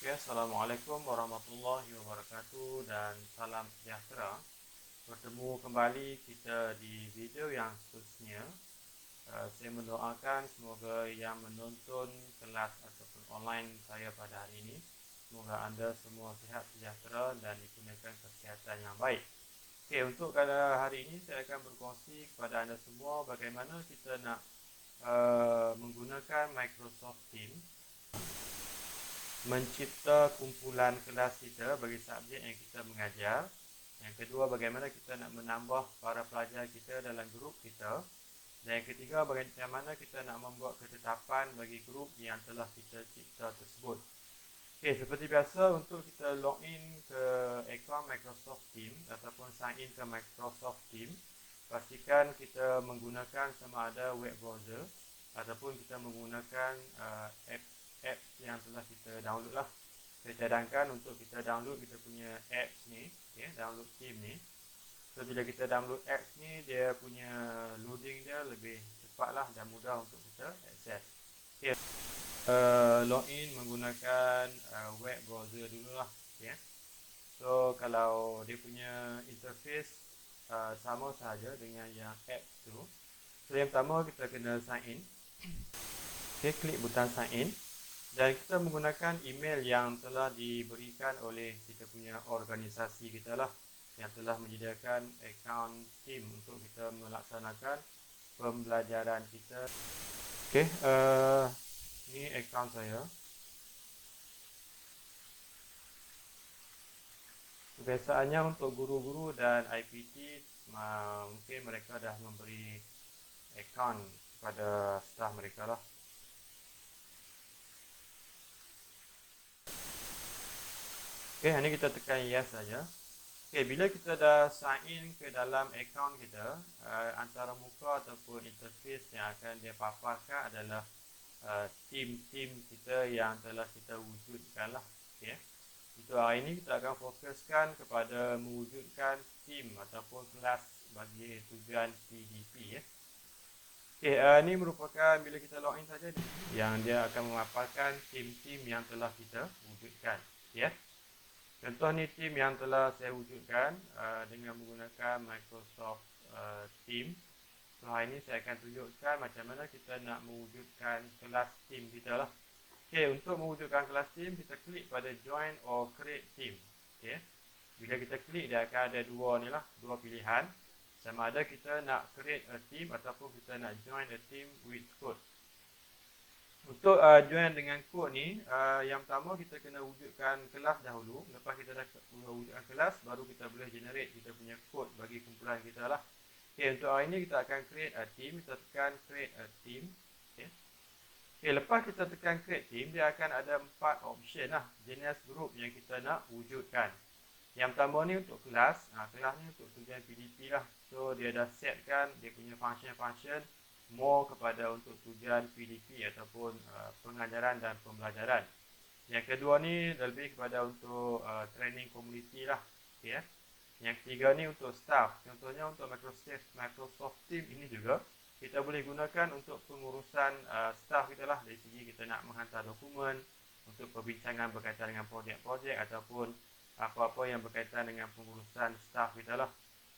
Assalamualaikum warahmatullahi wabarakatuh dan salam sejahtera. Bertemu kembali kita di video yang seterusnya. Saya mendoakan semoga yang menonton kelas ataupun online saya pada hari ini, semoga anda semua sihat sejahtera dan dikurniakan kesihatan yang baik. Okey, untuk pada hari ini saya akan berkongsi kepada anda semua bagaimana kita nak menggunakan Microsoft Teams mencipta kumpulan kelas kita bagi subjek yang kita mengajar. Yang kedua, bagaimana kita nak menambah para pelajar kita dalam grup kita. Dan yang ketiga, bagaimana kita nak membuat ketetapan bagi grup yang telah kita cipta tersebut. Okey, seperti biasa, untuk kita login ke akaun Microsoft Teams ataupun sign in ke Microsoft Teams, pastikan kita menggunakan sama ada web browser ataupun kita menggunakan apps yang telah kita download lah. Saya cadangkan untuk kita download kita punya apps ni, okay, download Teams ni. So bila kita download apps ni, dia punya loading dia lebih cepat lah dan mudah untuk kita akses. Okay. Login menggunakan web browser dulu lah. Okay. So kalau dia punya interface sama saja dengan yang apps tu. So yang pertama kita kena sign in. Okay, klik butang sign in. Dan kita menggunakan email yang telah diberikan oleh kita punya organisasi kita lah, yang telah menyediakan akaun Teams untuk kita melaksanakan pembelajaran kita. Okey, ni akaun saya. Kebiasaannya untuk guru-guru dan IPT, mungkin mereka dah memberi akaun kepada staf mereka lah. Okey, ini kita tekan yes saja. Okey, bila kita dah sign in ke dalam akaun kita, antara muka ataupun interface yang akan dia paparkan adalah team-team kita yang telah kita wujudkan lah. Okey. Untuk hari ini kita akan fokuskan kepada mewujudkan team ataupun kelas bagi tujuan PDP ya. Okey, ini merupakan bila kita login saja yang dia akan memaparkan team-team yang telah kita wujudkan ya. Contoh ni tim yang telah saya wujudkan dengan menggunakan Microsoft Teams. So hari ini saya akan tunjukkan macam mana kita nak mewujudkan kelas tim kita lah. Okey, untuk mewujudkan kelas tim, kita klik pada Join or Create Team. Okey, bila kita klik dia akan ada dua pilihan. Sama ada kita nak create a team ataupun kita nak join a team with code. Untuk join dengan kod ni, yang pertama kita kena wujudkan kelas dahulu. Lepas kita dah wujudkan kelas, baru kita boleh generate kita punya kod bagi kumpulan kita lah. Okay, untuk hari ini kita akan create a team. Kita tekan create a team. Okay, lepas kita tekan create team, dia akan ada 4 option lah, jenis group yang kita nak wujudkan. Yang pertama ni untuk kelas. Kelas ni untuk tujuan PDP lah. So dia dah setkan dia punya function-function more kepada untuk tujuan PDP ataupun pengajaran dan pembelajaran. Yang kedua ni lebih kepada untuk training community lah. Okay, ya. Yang ketiga ni untuk staff. Contohnya untuk Microsoft Teams ini juga kita boleh gunakan untuk pengurusan staff kita lah. Dari segi kita nak menghantar dokumen untuk perbincangan berkaitan dengan projek-projek ataupun apa-apa yang berkaitan dengan pengurusan staff kita lah.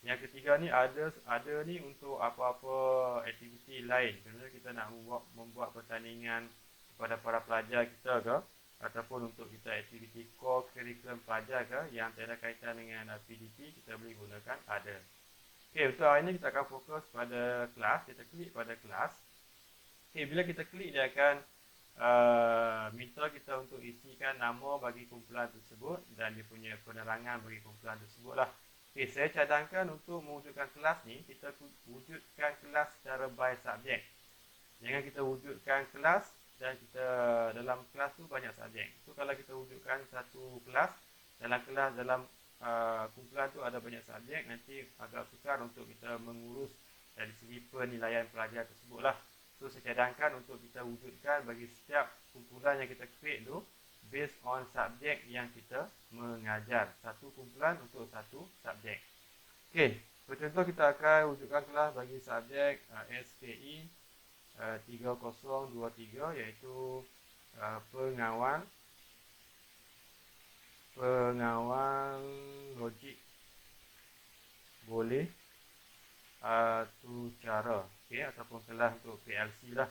Yang ketiga ni ada ni untuk apa-apa aktiviti lain. Contohnya kita nak membuat pertandingan kepada para pelajar kita ke, ataupun untuk kita aktiviti core curriculum pelajar ke yang tiada kaitan dengan PDP, kita boleh gunakan ada. Okey, untuk hari ini kita akan fokus pada kelas. Kita klik pada kelas. Okey, bila kita klik dia akan minta kita untuk isikan nama bagi kumpulan tersebut dan dia punya penerangan bagi kumpulan tersebut lah. Okay, saya cadangkan untuk mewujudkan kelas ni, kita wujudkan kelas secara by subjek. Jangan kita wujudkan kelas dan kita dalam kelas tu banyak subjek. So kalau kita wujudkan satu kelas, dalam kumpulan tu ada banyak subjek, nanti agak sukar untuk kita mengurus dari segi penilaian pelajar tersebut lah. So saya cadangkan untuk kita wujudkan bagi setiap kumpulan yang kita create tu based on subjek yang kita mengajar. Satu kumpulan untuk satu subjek. Okey, contoh kita akan wujudkan kelas bagi subjek SKI 3023 iaitu pengawal pengawal logik boleh tu cara, okey, ataupun kelas untuk PLC lah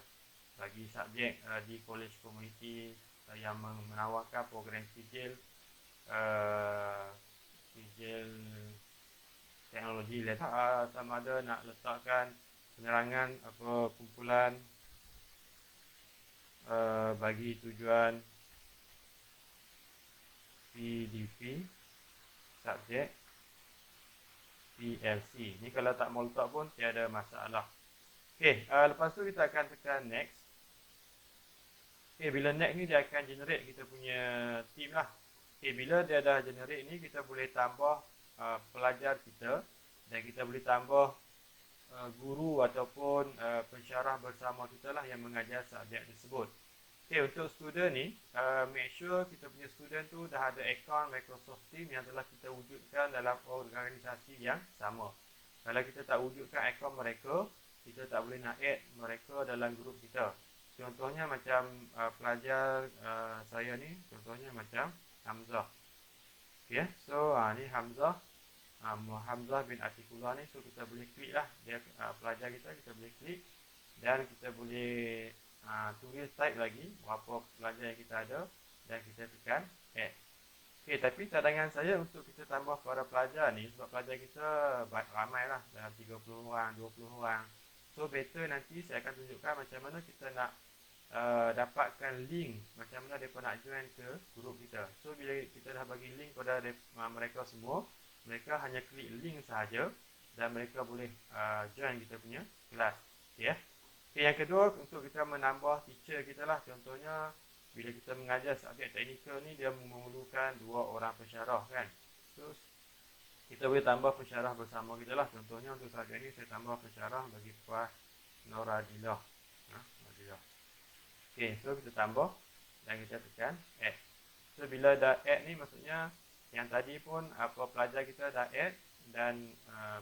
bagi subjek di college community yang menawarkan program sijil sijil teknologi letak sama ada nak letakkan penerangan apa kumpulan bagi tujuan PDP subjek PLC. Ni kalau tak mau letak pun tiada masalah. Okey, lepas tu kita akan tekan next. Okey, bila next ni dia akan generate kita punya team lah. Okey, bila dia dah generate ni kita boleh tambah pelajar kita dan kita boleh tambah guru ataupun pensyarah bersama kita lah yang mengajar subjek tersebut. Okay, untuk student ni, make sure kita punya student tu dah ada akaun Microsoft Teams yang telah kita wujudkan dalam organisasi yang sama. Kalau kita tak wujudkan akaun mereka, kita tak boleh nak add mereka dalam grup kita. Contohnya macam pelajar saya ni, contohnya macam Hamzah. Okay, so ni Hamzah. Hamzah bin Atikullah ni, so kita boleh klik lah dia pelajar kita boleh klik dan kita boleh tulis type lagi berapa pelajar yang kita ada dan kita tekan add. Okay, tapi cadangan saya untuk kita tambah para pelajar ni sebab pelajar kita ramai lah dalam 30 orang, 20 orang. So better nanti saya akan tunjukkan macam mana kita nak dapatkan link macam mana mereka nak join ke grup kita. So bila kita dah bagi link kepada mereka semua, mereka hanya klik link sahaja dan mereka boleh join kita punya kelas. Okay, okay, yang kedua untuk kita menambah teacher kita lah. Contohnya bila kita mengajar subjek teknikal ni dia memerlukan 2 orang pensyarah kan. So kita boleh tambah pensyarah bersama kita lah. Contohnya untuk subjek ni saya tambah pensyarah bagi Puan Noradillah. Okay, so kita tambah dan kita tekan add. So bila dah add ni maksudnya yang tadi pun apa pelajar kita dah add dan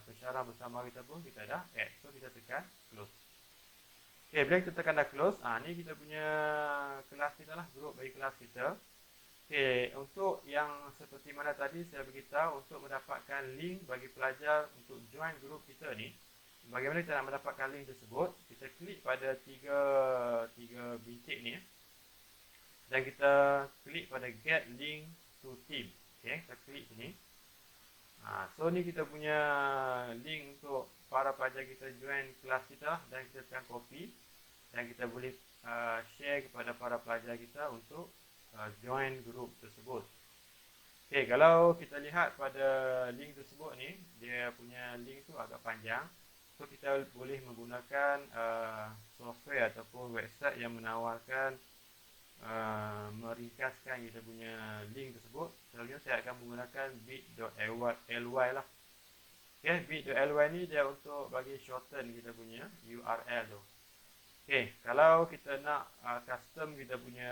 pensyarah bersama kita pun kita dah add. So kita tekan close. Okay, bila kita tekan dah close, ni kita punya kelas kita lah, grup bagi kelas kita. Okay, untuk yang seperti mana tadi saya beritahu untuk mendapatkan link bagi pelajar untuk join grup kita ni. Bagaimana kita nak mendapatkan link tersebut? Kita klik pada tiga bintik ni dan kita klik pada get link to team. Okay, kita klik sini. So ni kita punya link untuk para pelajar kita join kelas kita dan kita tekan copy dan kita boleh share kepada para pelajar kita untuk join grup tersebut. Okay, kalau kita lihat pada link tersebut ni, dia punya link tu agak panjang. So kita boleh menggunakan software ataupun website yang menawarkan meringkaskan kita punya link tersebut. Selalunya saya akan menggunakan bit.ly lah. Okay, bit.ly ni dia untuk bagi shorten kita punya URL tu. Okay, kalau kita nak custom kita punya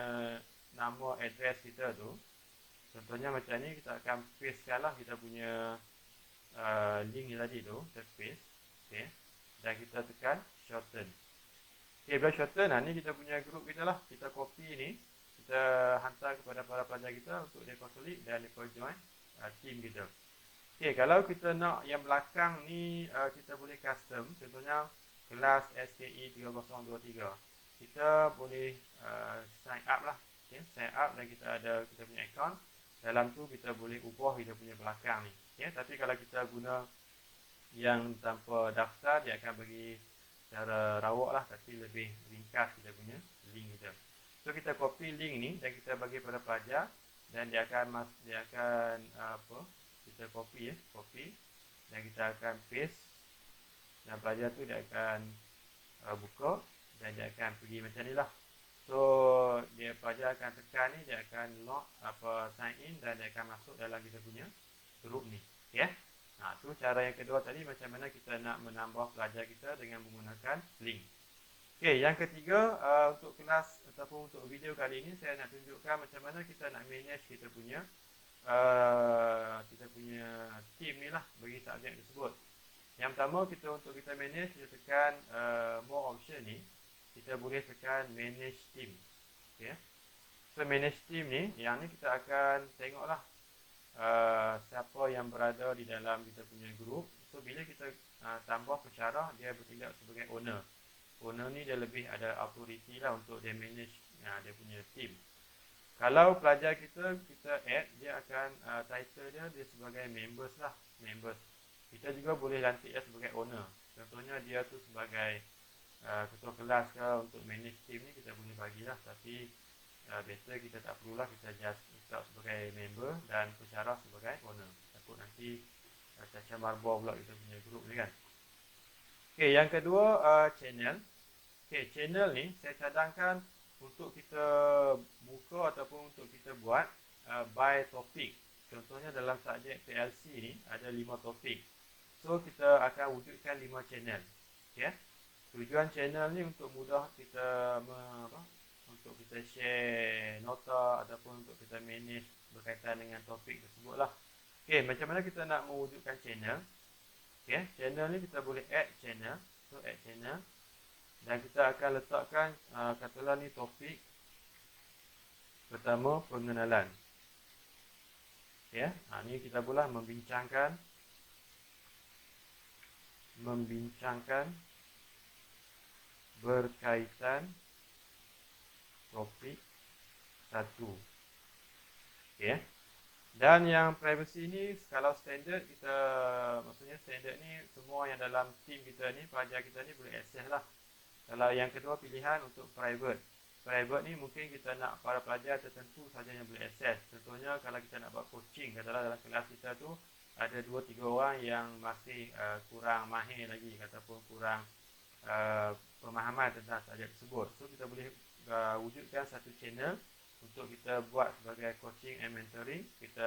nama address kita tu, contohnya macam ni, kita akan paste lah kita punya link ni tadi tu, kita paste. Okay, dan kita tekan shorten. Okay, bila shorten, ni kita punya grup kita lah. Kita copy ni, kita hantar kepada para pelajar kita untuk mereka klik dan mereka join team kita. Okay, kalau kita nak yang belakang ni, kita boleh custom. Contohnya, kelas SKE 3023. Kita boleh sign up lah. Okay, sign up dan kita ada kita punya account. Dalam tu kita boleh ubah kita punya belakang ni. Okay, tapi kalau kita guna yang tanpa daftar, dia akan bagi cara rawak lah, tapi lebih ringkas kita punya link kita. So kita copy link ni dan kita bagi pada pelajar dan dia akan kita copy dan kita akan paste dan pelajar tu dia akan buka dan dia akan pergi macam ni lah. So dia pelajar akan tekan ni, dia akan sign in dan dia akan masuk dalam kita punya group ni. Okay? Tu cara yang kedua tadi macam mana kita nak menambah pelajar kita dengan menggunakan link. Okay, yang ketiga untuk kelas ataupun untuk video kali ini saya nak tunjukkan macam mana kita nak manage kita punya team ni lah bagi subjek tersebut. Yang pertama untuk kita manage, kita tekan more option ni, kita boleh tekan manage team. Okay. So manage team ni, yang ni kita akan tengok lah siapa yang berada di dalam kita punya grup. So bila kita tambah pensyarah, dia bertindak sebagai owner. Owner ni dia lebih ada authority lah untuk dia manage dia punya team. Kalau pelajar kita add, dia akan title dia sebagai members lah, members. Kita juga boleh lantik dia sebagai owner. Contohnya dia tu sebagai ketua kelas ke, untuk manage team ni kita boleh bagilah, tapi better kita tak perlulah, kita just letak sebagai member dan pensyarah sebagai owner. Takut nanti cacah marbor pula kita punya group ni kan. Okay, yang kedua channel. Okay, channel ni saya cadangkan untuk kita buka ataupun untuk kita buat by topik. Contohnya dalam subjek PLC ni ada 5 topik. So kita akan wujudkan 5 channel. Okay. Tujuan channel ni untuk mudah kita untuk kita share nota ataupun untuk kita manage berkaitan dengan topik tersebut lah. Okay, macam mana kita nak mewujudkan channel? Okay, channel ni kita boleh add channel. So add channel. Dan kita akan letakkan katalah ni topik pertama, pengenalan. Ya, ni kita pula membincangkan berkaitan topik 1. Okay. Dan yang privacy ni kalau standard kita, maksudnya standard ni semua yang dalam team kita ni, pelajar kita ni boleh akses lah. Kalau yang kedua pilihan untuk private. Private ni mungkin kita nak para pelajar tertentu saja yang boleh akses. Contohnya kalau kita nak buat coaching, katalah dalam kelas kita tu ada 2-3 orang yang masih kurang mahir lagi ataupun kurang pemahaman tentang subjek tersebut. So kita boleh wujudkan satu channel untuk kita buat sebagai coaching and mentoring. Kita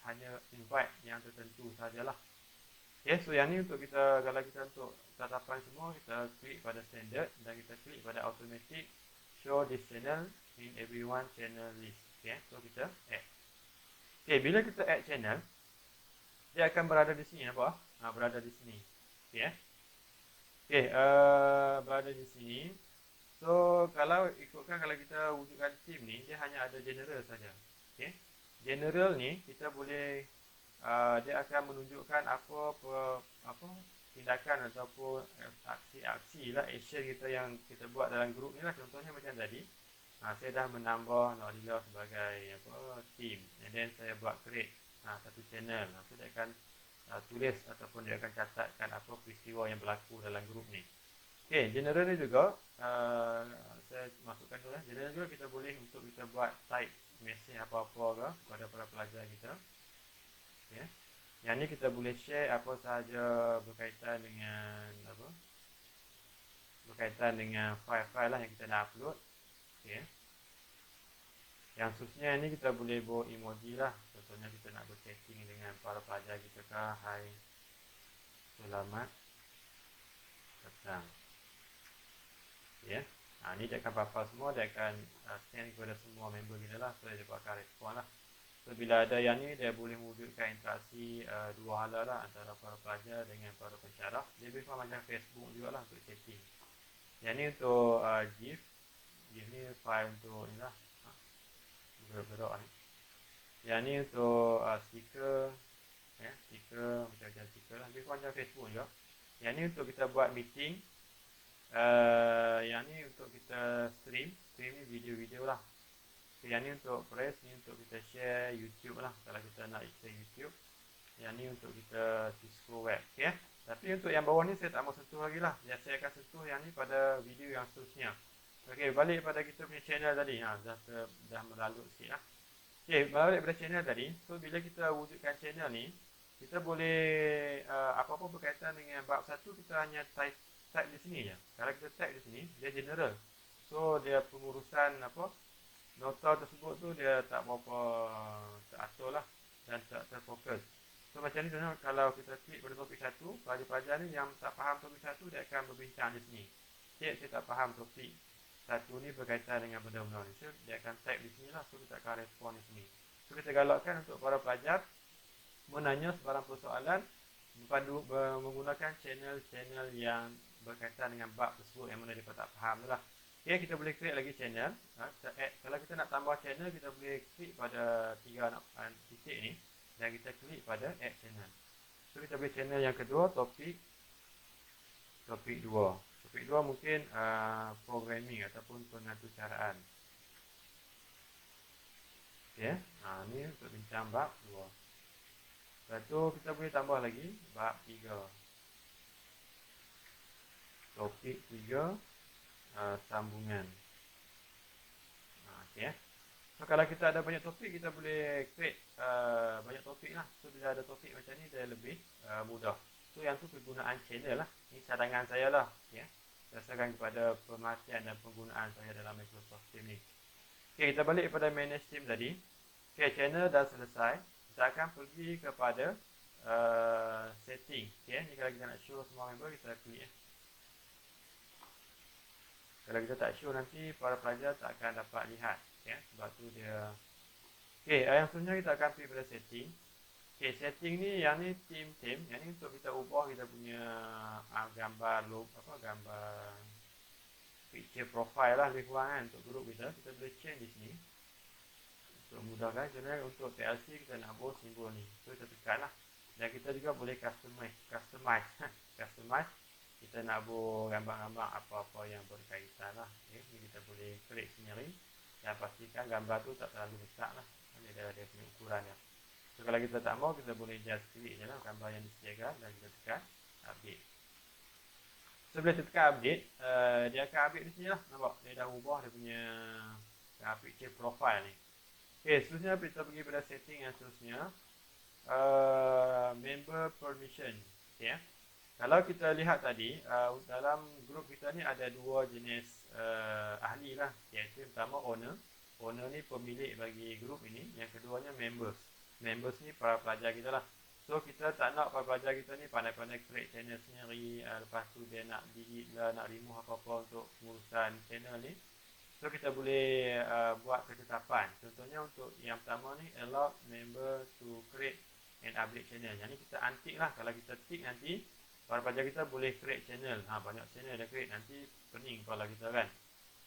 hanya invite yang tertentu sajalah. Okay, so yang ni untuk kita, kalau kita untuk tatapan semua, kita klik pada standard dan kita klik pada automatic show this channel in everyone channel list. Okay, so kita add. Okay, bila kita add channel, dia akan berada di sini apa? Berada di sini. Okay, berada di sini. So kalau ikutkan, kalau kita wujudkan team ni, dia hanya ada general saja. Okay, general ni kita boleh dia akan menunjukkan apa tindakan ataupun aksi lah, action kita yang kita buat dalam grup ni lah. Contohnya macam tadi, saya dah menambah Nordila sebagai team, and then saya buat create satu channel. So dia akan tulis ataupun dia akan catatkan apa peristiwa yang berlaku dalam grup ni. Okay, general ni juga saya masukkan dulu lah. General juga kita boleh untuk kita buat type mesej apa-apa ke kepada para pelajar kita. Okay. Yang ni kita boleh share apa sahaja berkaitan dengan berkaitan dengan file-file lah yang kita nak upload. Okay. Yang khususnya ni kita boleh bawa emoji lah. Contohnya kita nak berchatting dengan para pelajar kita ke, hai, selamat datang. Okay. Ni dia akan papar semua, dia akan send kepada semua member kita lah. So dia akan respon lah. So bila ada yang ni, dia boleh mewujudkan interaksi dua hala lah, antara para pelajar dengan para pensyarah. Dia lebih macam Facebook juga lah untuk chatting. Yang ni untuk GIF. GIF ni file untuk ni lah, bergerak ni. Yang ni untuk stiker, stiker macam-macam stiker lah, lebih macam Facebook juga. Yang ni untuk kita buat meeting. Yang ni untuk kita stream ni video-video lah. Yang ni untuk press, ni untuk kita share YouTube lah, kalau kita nak share YouTube. Yang ni untuk kita Cisco web. Okay? Tapi untuk yang bawah ni saya tak mau sentuh lagi lah. Saya akan sentuh yang ni pada video yang seterusnya. Okay, balik pada kita punya channel tadi. Dah melalut sikit lah. Okay, balik pada channel tadi. So bila kita wujudkan channel ni, kita boleh apa-apa berkaitan dengan bab 1, kita hanya type di sini je. Kalau kita type di sini, dia general. So dia pengurusan nota tersebut tu dia tak berapa teratur lah dan tak terfokus. So macam ni sebenarnya, kalau kita klik pada topik 1, pelajar-pelajar ni yang tak faham topik 1, dia akan berbincang di sini. Cik, saya tak faham topik 1 ni berkaitan dengan benda-benda ni. So dia akan type di sini lah, so kita akan respon di sini. So kita galakkan untuk para pelajar menanya sebarang persoalan menggunakan channel-channel yang berkaitan dengan bab tersebut yang mana mereka tak faham tu lah. Okay, kita boleh create lagi channel. Kita add. Kalau kita nak tambah channel, kita boleh klik pada 3 titik ni. dan kita klik pada add channel. So kita beri channel yang kedua, topik 2. Topik 2 mungkin programming ataupun pengaturcaraan. Okey, ni untuk bincang bab 2. Lepas tu kita boleh tambah lagi bab 3. Topik 3, sambungan. Okey. So kalau kita ada banyak topik, kita boleh create banyak topik lah. So bila ada topik macam ni, dia lebih mudah. So yang tu penggunaan channel lah. Ini cadangan saya lah. Okay. Berdasarkan kepada pemerhatian dan penggunaan saya dalam Microsoft Teams ni. Okay, kita balik kepada manage team tadi. Okay, channel dah selesai. Kita akan pergi kepada setting. Okay, ni kalau kita nak show semua member, kita klik. Kalau kita tak show, nanti para pelajar tak akan dapat lihat. Okay, sebab tu dia. Okay, yang seterusnya kita akan pergi pada setting. Okay, setting ni, yang ni team. Yang ni untuk kita ubah kita punya gambar gambar picture profile lah lebih kurang kan, untuk grup kita. Kita boleh change di sini. Untuk memudahkan, sebenarnya untuk PLC kita nak buat simbol ni. So kita tekan lah. Dan kita juga boleh customize. Kita nak buat gambar-gambar apa-apa yang berkaitan lah. Okay, ni kita boleh klik sendiri. Dan pastikan gambar tu tak terlalu besar lah. Dia punya ukuran ya. So kalau kita tak mau, kita boleh just klik je lah gambar yang disediakan dan kita tekan update. So bila kita tekan update, dia akan update di sini lah. Nampak? Dia dah ubah dia punya picture profile ni. Okay, seterusnya kita pergi pada setting yang seterusnya. Member permission. Okay. Kalau kita lihat tadi, dalam grup kita ni ada dua jenis ahli lah. Iaitu pertama owner. Owner ni pemilik bagi grup ini. Yang keduanya members. Members ni para pelajar kita lah. So kita tak nak para pelajar kita ni pandai-pandai create channel sendiri. Lepas tu dia nak delete lah, nak remove apa-apa untuk urusan channel ni. So kita boleh buat ketetapan. Contohnya untuk yang pertama ni, allow member to create and update channel. Yang ni kita untick lah. Kalau kita tick nanti, para pelajar kita boleh create channel. Banyak channel dia create, nanti pening kepala kita kan.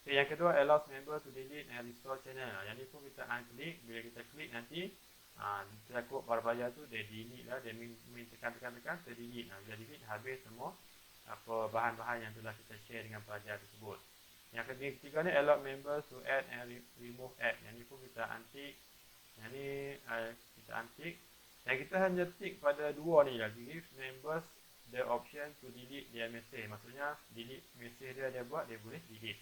Okay, yang kedua, allow member to delete and restore channel. Yang ni pun kita unclick. Bila kita klik nanti, takut para pelajar tu dia delete lah. Dia tekan, dia delete. Bila delete, habis semua apa bahan-bahan yang telah kita share dengan pelajar tersebut. Yang ketiga ni, allow members to add and remove add. Yang ni pun kita untick. Yang ni kita untick. Dan kita hanya tick pada dua ni lah. Give members the option to delete their message. Maksudnya delete message dia buat, dia boleh delete.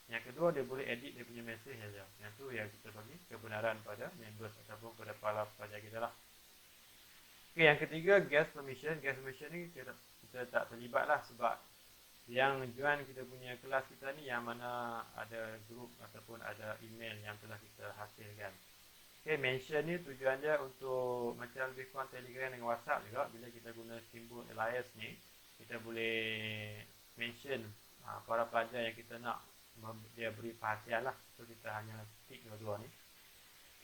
Yang kedua, dia boleh edit dia punya message saja. Yang tu yang kita bagi kebenaran pada members ataupun pada para pelajar kita lah. Okay, yang ketiga, guest permission. Guest permission ni kita tak terlibat lah sebab yang join kita punya kelas kita ni yang mana ada grup ataupun ada email yang telah kita hasilkan. Okay, mention ni tujuan dia untuk macam lebih kurang Telegram dengan WhatsApp juga. Bila kita guna simbol alias ni, kita boleh mention para pelajar yang kita nak dia beri perhatian lah. So kita hanya tick dua-dua ni.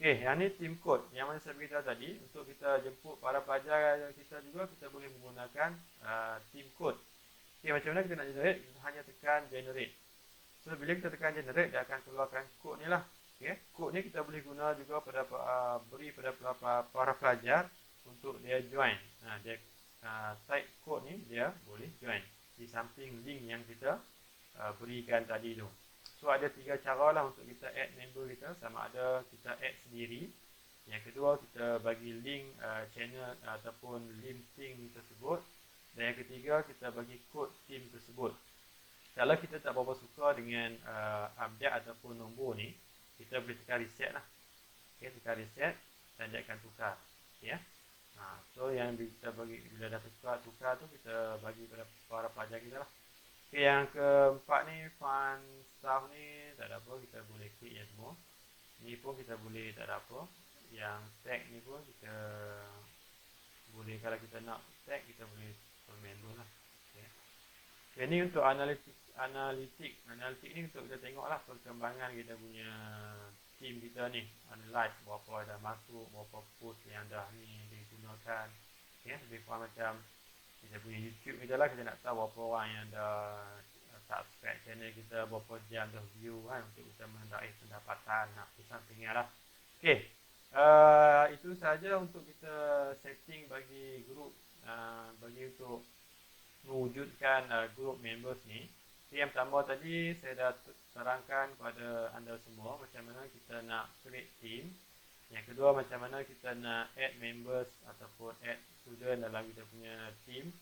Okay, yang ni team code. Yang mana saya beritahu tadi, untuk kita jemput para pelajar kita juga, kita boleh menggunakan team code. Okay, macam mana kita nak generate? Kita hanya tekan generate. So bila kita tekan generate, dia akan keluarkan kod ni lah. Okay. Kod ni kita boleh guna juga pada beri pada para pelajar untuk dia join. Dia type kod ni, dia boleh join di samping link yang kita berikan tadi tu. So ada 3 cara lah untuk kita add member kita. Sama ada kita add sendiri. Yang kedua, kita bagi link channel ataupun link team tersebut. Dan yang ketiga, kita bagi kod team tersebut. Kalau kita tak berapa suka dengan update ataupun nombor ni, kita boleh tekan reset lah. Okay, tekan reset dan dia akan tukar. Okay, so yang kita bagi, bila dah tukar tu, kita bagi pada para pelajar kita lah. Okay, yang keempat ni, fun stuff ni, tak ada apa, kita boleh klik yang semua. Ni pun kita boleh, tak ada apa. Yang tag ni pun kita boleh, kalau kita nak tag, kita boleh komen dulu lah. Okay. Okay, ni untuk analitik ni untuk kita tengok lah perkembangan kita punya team kita ni. Analyze berapa dah masuk, berapa post yang dah ni digunakan. Okay, lebih kurang macam kita punya YouTube kita lah, kita nak tahu berapa orang yang dah subscribe channel kita, berapa jam dah view kan, untuk kita mendapatkan pendapatan. Pesan tinggal lah. Okay, Itu saja untuk kita setting bagi grup, bagi untuk mewujudkan grup members ni. Yang pertama tadi saya dah terangkan kepada anda semua macam mana kita nak create team. Yang kedua macam mana kita nak add members ataupun add student dalam kita punya team.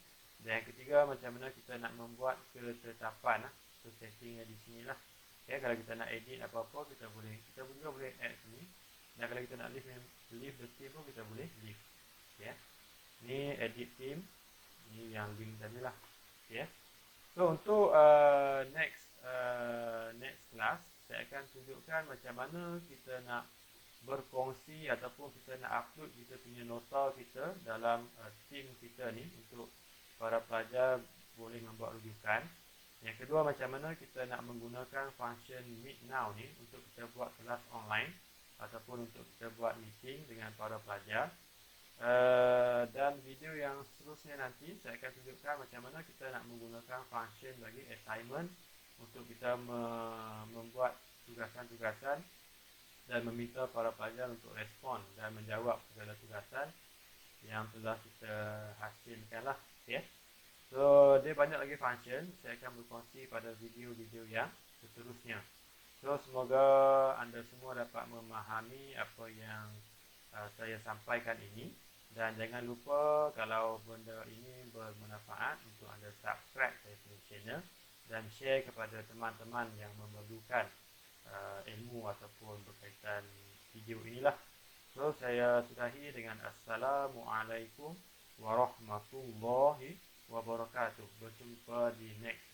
Dan yang ketiga macam mana kita nak membuat ketetapan. So settingnya di sinilah. Okay, kalau kita nak edit apa-apa kita juga boleh add sini. Dan kalau kita nak leave the team pun kita boleh leave. Okay. Ni edit team. Ni yang link tadi lah. Okay. So untuk next class saya akan tunjukkan macam mana kita nak berkongsi ataupun kita nak upload kita punya nota kita dalam team kita ni untuk para pelajar boleh membuat rujukan. Yang kedua macam mana kita nak menggunakan function Meet Now ni untuk kita buat kelas online ataupun untuk kita buat meeting dengan para pelajar. Dan video yang seterusnya nanti saya akan tunjukkan macam mana kita nak menggunakan function bagi assignment untuk kita membuat tugasan-tugasan dan meminta para pelajar untuk respon dan menjawab segala tugasan yang telah kita hasilkan lah. Okay. So dia banyak lagi function, saya akan berkongsi pada video-video yang seterusnya. So semoga anda semua dapat memahami apa yang saya sampaikan ini. Dan jangan lupa kalau benda ini bermanfaat untuk anda subscribe saya punya channel dan share kepada teman-teman yang memerlukan ilmu ataupun berkaitan video inilah. So saya sudahi dengan Assalamualaikum warahmatullahi wabarakatuh. Berjumpa di next